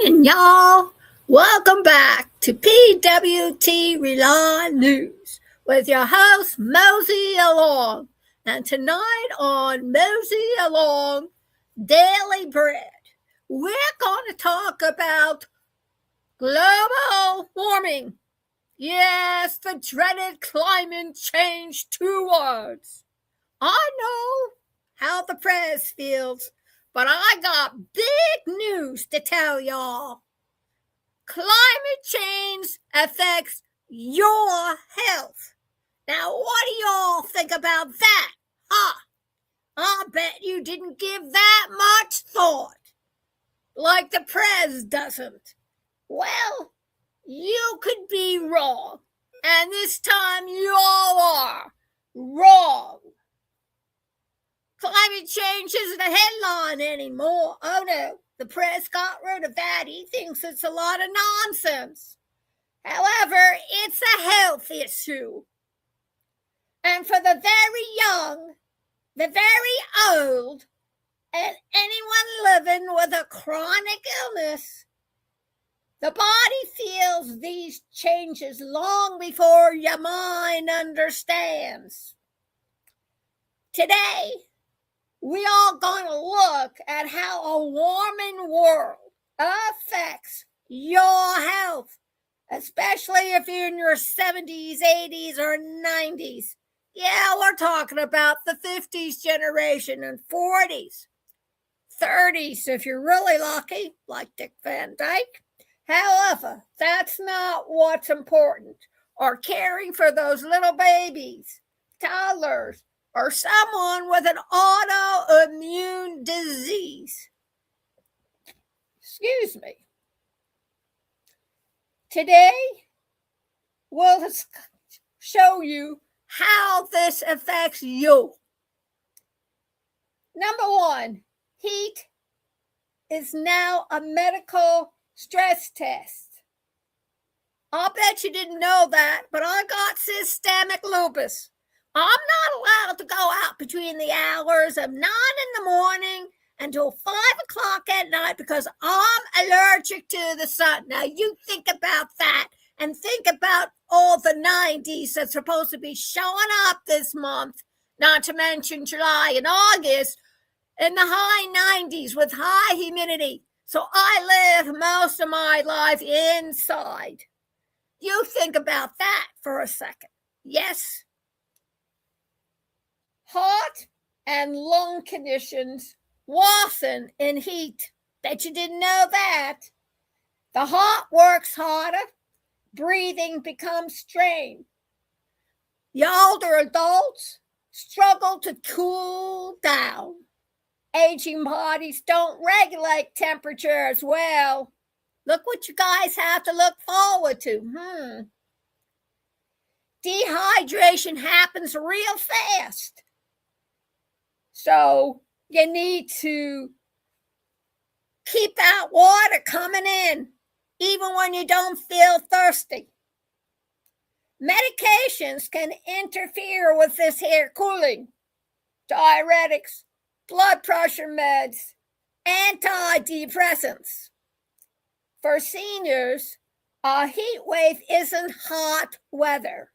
morning, y'all. Welcome back to PWT Rely News with your host, Moosey Along. And tonight on Moosey Along Daily Bread, we're going to talk about global warming. Yes, the dreaded climate change 2 words. I know how the press feels, but I got big news to tell y'all. Climate change affects your health. Now, what do y'all think about that? I bet you didn't give that much thought. Like the press doesn't. Well, you could be wrong. And this time you all are wrong. Climate change isn't a headline anymore. Oh no, the press got rid of that. He thinks it's a lot of nonsense. However, it's a health issue. And for the very young, the very old, and anyone living with a chronic illness, the body feels these changes long before your mind understands. Today, we are going to look at how a warming world affects your health, especially if you're in your 70s, 80s, or 90s. Yeah, we're talking about the 50s generation and 40s, 30s if you're really lucky, like Dick Van Dyke. However, that's not what's important, or caring for those little babies, toddlers, or someone with an autoimmune disease. Excuse me. Today, we'll show you how this affects you. Number one, heat is now a medical stress test. I'll bet you didn't know that, but I got systemic lupus. I'm not allowed to go out between the hours of 9 in the morning until 5 o'clock at night because I'm allergic to the sun. Now, you think about that and think about all the 90s that's supposed to be showing up this month, not to mention July and August, in the high 90s with high humidity. So I live most of my life inside. You think about that for a second. Yes? Heart and lung conditions worsen in heat. Bet you didn't know that. The heart works harder. Breathing becomes strained. The older adults struggle to cool down. Aging bodies don't regulate temperature as well. Look what you guys have to look forward to. Dehydration happens real fast. So you need to keep that water coming in, even when you don't feel thirsty. Medications can interfere with this here cooling. Diuretics, blood pressure meds, antidepressants. For seniors, a heat wave isn't hot weather.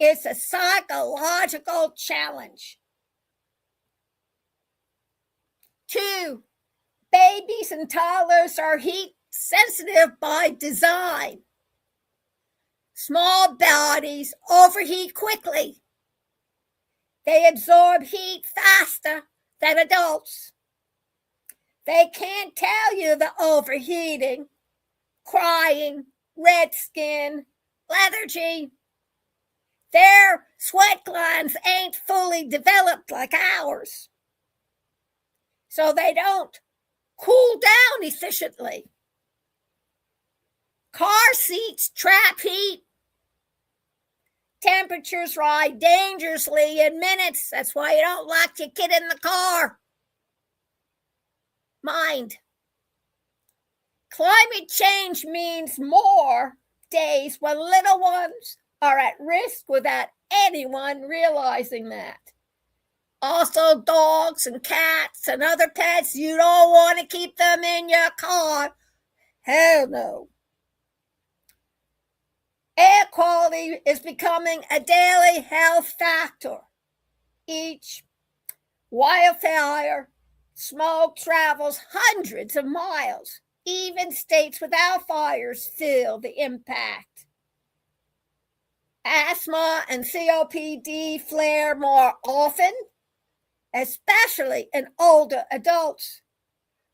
It's a psychological challenge. 2, babies and toddlers are heat sensitive by design. Small bodies overheat quickly. They absorb heat faster than adults. They can't tell you the overheating, crying, red skin, lethargy. Their sweat glands ain't fully developed like ours. So they don't cool down efficiently. Car seats trap heat. Temperatures rise dangerously in minutes. That's why you don't lock your kid in the car. Mind. Climate change means more days when little ones are at risk without anyone realizing that. Also, dogs and cats and other pets, you don't want to keep them in your car Hell no. Air quality is becoming a daily health factor. Each wildfire smoke travels hundreds of miles. Even states without fires feel the impact. Asthma and COPD flare more often, especially in older adults.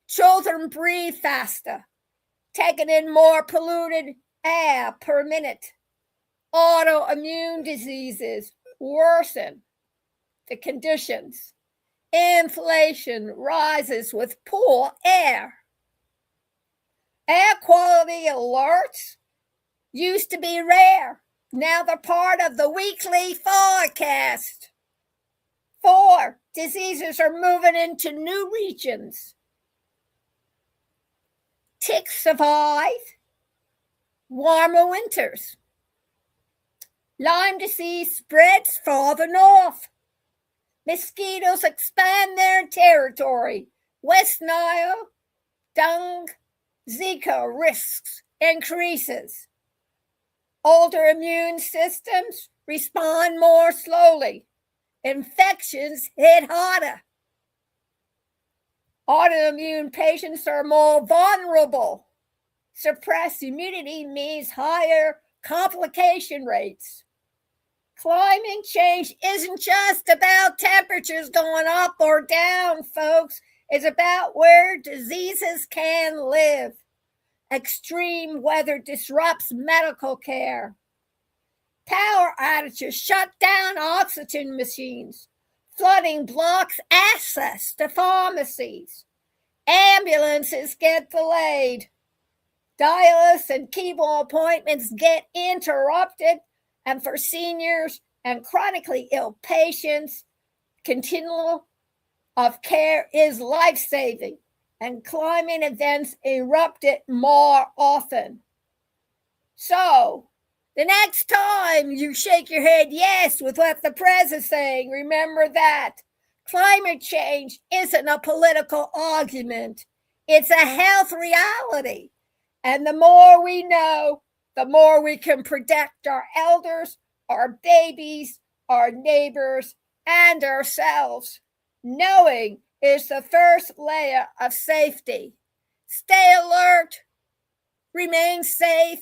Children breathe faster, taking in more polluted air per minute. Autoimmune diseases worsen the conditions. Inflation rises with poor air. Air quality alerts used to be rare. Now they're part of the weekly forecast. 4, diseases are moving into new regions. Ticks survive warmer winters. Lyme disease spreads farther north. Mosquitoes expand their territory. West Nile, dengue, Zika risks increases. Older immune systems respond more slowly. Infections hit harder. Autoimmune patients are more vulnerable. Suppressed immunity means higher complication rates. Climate change isn't just about temperatures going up or down, folks. It's about where diseases can live. Extreme weather disrupts medical care. Power outages shut down oxygen machines. Flooding blocks access to pharmacies. Ambulances get delayed. Dialysis and chemo appointments get interrupted. And for seniors and chronically ill patients, continuum of care is life-saving, and climate events erupt it more often. So, the next time you shake your head yes with what the press is saying, remember that climate change isn't a political argument. It's a health reality. And the more we know, the more we can protect our elders, our babies, our neighbors, and ourselves. Knowing is the first layer of safety. Stay alert, remain safe,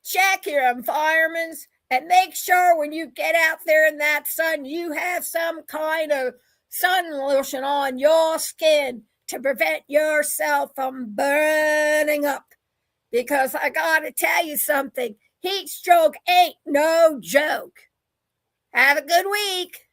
check your environments, and make sure when you get out there in that sun, you have some kind of sun lotion on your skin to prevent yourself from burning up. Because I gotta tell you something, heat stroke ain't no joke. Have a good week.